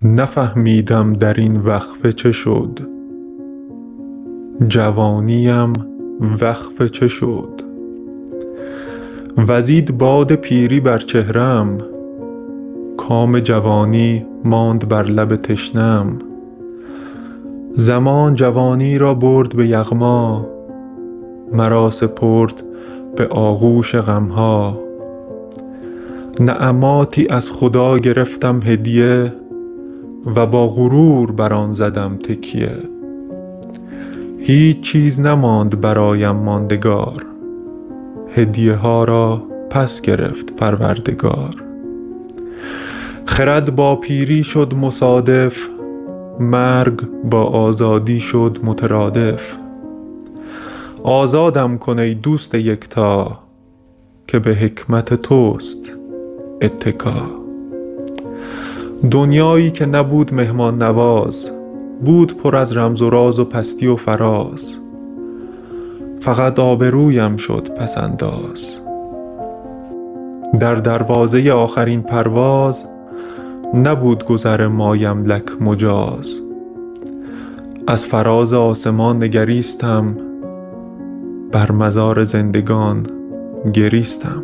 نفهمیدم در این وقفه چه شد، جوانیم وقف چه شد. وزید باد پیری بر چهرم، کام جوانی ماند بر لب تشنم. زمان جوانی را برد به یغما، مرا سپرد به آغوش غمها. نعماتی از خدا گرفتم هدیه، و با غرور بر آن زدم تکیه. هیچ چیز نماند برایم ماندگار، هدیه ها را پس گرفت پروردگار. خرد با پیری شد مصادف، مرگ با آزادی شد مترادف. آزادم کن ای دوست یکتا، که به حکمت توست اتکا. دنیایی که نبود مهمان نواز، بود پر از رمز و راز و پستی و فراز. فقط آبرویم شد پس انداز، در دروازه آخرین پرواز. نبود گذر مایملک مجاز، از فراز آسمان نگریستم، بر مزار زندگان گریستم.